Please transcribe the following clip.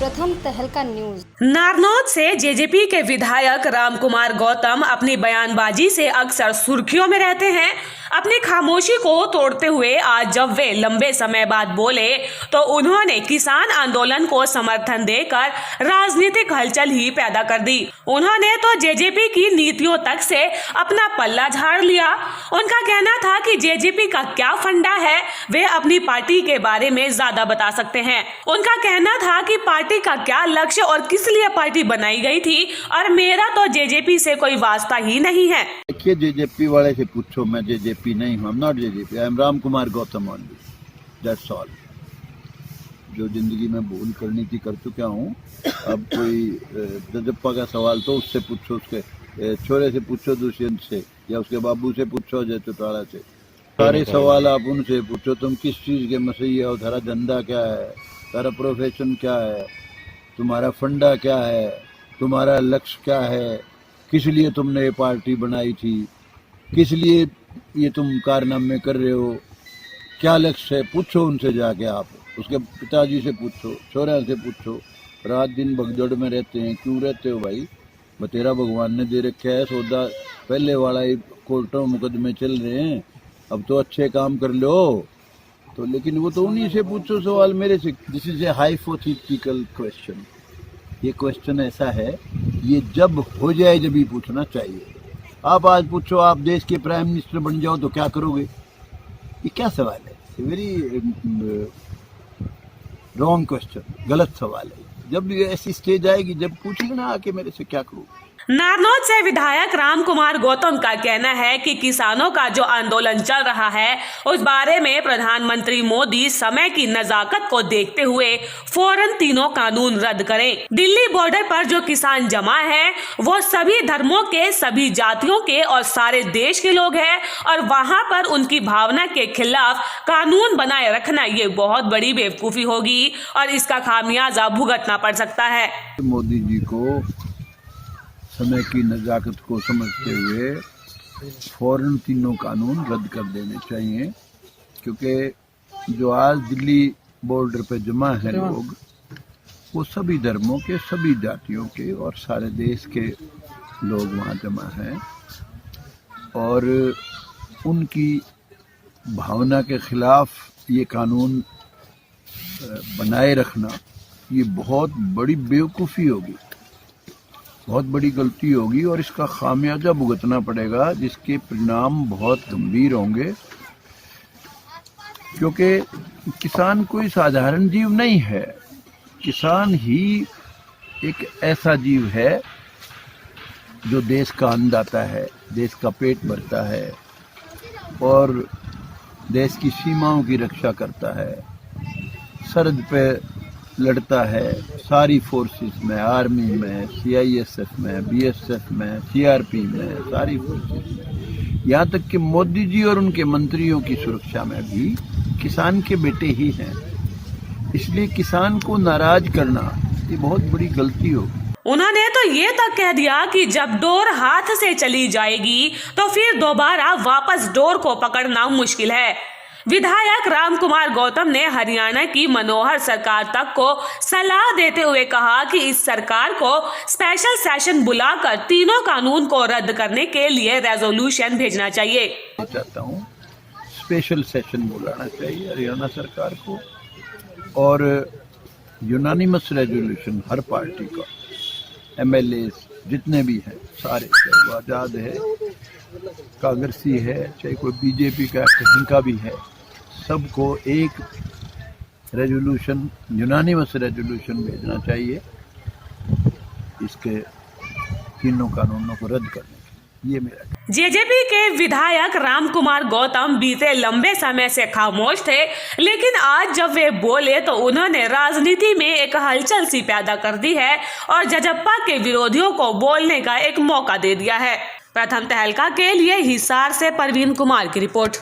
प्रथम तहलका न्यूज। नारनौल से जेजेपी के विधायक रामकुमार गौतम अपनी बयानबाजी से अक्सर सुर्खियों में रहते हैं। अपनी खामोशी को तोड़ते हुए आज जब वे लंबे समय बाद बोले तो उन्होंने किसान आंदोलन को समर्थन देकर राजनीतिक हलचल ही पैदा कर दी। उन्होंने तो जेजेपी की नीतियों तक से अपना पल्ला झाड़ लिया। उनका कहना था कि जेजेपी का क्या फंडा है वे अपनी पार्टी के बारे में ज्यादा बता सकते हैं। उनका कहना था कि पार्टी का क्या लक्ष्य और किस लिए पार्टी बनाई गई थी और मेरा तो जेजेपी से कोई वास्ता ही नहीं है। देखिए, जेजेपी वाले से पूछो, मैं जेजेपी नहीं हूँ, not JJP, I am Ramkumar Gautam only, that's all. जो जिंदगी में भूल करनी थी कर चुका हूँ। अब कोई जजप्पा का सवाल तो उससे पूछो, उसके छोरे से पूछो, दुष्यंत से, या उसके बाबू से पूछो, अजय चौटाला से। सारे सवाल आप उनसे पूछो, तुम किस चीज के मसीहा हो, तुम्हारा धंधा क्या है, तुम्हारा प्रोफेशन क्या है, तुम्हारा फंडा क्या है, तुम्हारा लक्ष्य क्या है, किस लिए तुमने ये पार्टी बनाई थी, किस लिए ये तुम कारनामे कर रहे हो, क्या लक्ष्य है, पूछो उनसे जाके। आप उसके पिताजी से पूछो, छोरा से पूछो। रात दिन भगदड़ में रहते हैं, क्यों रहते हो भाई? बतेरा भगवान ने दे रखा है सौदा, पहले वाला ही कोर्टों मुकदमे चल रहे हैं, अब तो अच्छे काम कर लो। तो लेकिन वो तो उन्हीं से पूछो सवाल, मेरे से। This is a hypothetical question. ये क्वेश्चन ऐसा है, ये जब हो जाए जब ही पूछना चाहिए। आप आज पूछो, आप देश के प्राइम मिनिस्टर बन जाओ तो क्या करोगे? ये क्या सवाल है? वेरी रॉन्ग क्वेश्चन, गलत सवाल है। जब ऐसी स्टेज आएगी जब पूछ लेना आके मेरे से क्या करूँ। नारनौल से विधायक रामकुमार गौतम का कहना है कि किसानों का जो आंदोलन चल रहा है उस बारे में प्रधानमंत्री मोदी समय की नजाकत को देखते हुए फौरन तीनों कानून रद्द करें। दिल्ली बॉर्डर पर जो किसान जमा है वो सभी धर्मों के, सभी जातियों के और सारे देश के लोग हैं और वहां पर उनकी भावना के खिलाफ कानून बनाए रखना ये बहुत बड़ी बेवकूफी होगी और इसका खामियाजा भुगतना पड़ सकता है। मोदी जी को समय की नजाकत को समझते हुए फौरन तीनों कानून रद्द कर देने चाहिए, क्योंकि जो आज दिल्ली बॉर्डर पे जमा है लोग, वो सभी धर्मों के, सभी जातियों के और सारे देश के लोग वहाँ जमा हैं और उनकी भावना के खिलाफ ये कानून बनाए रखना ये बहुत बड़ी बेवकूफ़ी होगी, बहुत बड़ी गलती होगी और इसका खामियाजा भुगतना पड़ेगा, जिसके परिणाम बहुत गंभीर होंगे। क्योंकि किसान कोई साधारण जीव नहीं है, किसान ही एक ऐसा जीव है जो देश का अन्नदाता है, देश का पेट भरता है और देश की सीमाओं की रक्षा करता है, सरहद पे लड़ता है, सारी फोर्सेस में, आर्मी में, सीआईएसएफ में, बीएसएफ में, सीआरपी में, सारी फोर्सेस में, यहाँ तक कि मोदी जी और उनके मंत्रियों की सुरक्षा में भी किसान के बेटे ही हैं। इसलिए किसान को नाराज करना ये बहुत बड़ी गलती होगी। उन्होंने तो ये तक कह दिया कि जब डोर हाथ से चली जाएगी तो फिर दोबारा वापस डोर को पकड़ना मुश्किल है। विधायक रामकुमार गौतम ने हरियाणा की मनोहर सरकार तक को सलाह देते हुए कहा कि इस सरकार को स्पेशल सेशन बुलाकर तीनों कानून को रद्द करने के लिए रेजोल्यूशन भेजना चाहिए। मैं चाहता हूँ स्पेशल सेशन बुलाना चाहिए हरियाणा सरकार को और यूनानिमस रेजोल्यूशन हर पार्टी का, एमएलए जितने भी हैं सारे, चाहे वो आज़ाद है, कांग्रेसी है, चाहे कोई बीजेपी का कहीं का भी है, सबको एक रेजोल्यूशन, यूनानिमस रेजोल्यूशन भेजना चाहिए इसके तीनों कानूनों को रद्द करने के। ये मेरा। जेजेपी के विधायक रामकुमार गौतम बीते लंबे समय से खामोश थे, लेकिन आज जब वे बोले तो उन्होंने राजनीति में एक हलचल सी पैदा कर दी है और जजप्पा के विरोधियों को बोलने का एक मौका दे दिया है। प्रथम तहलका के लिए हिसार से परवीन कुमार की रिपोर्ट।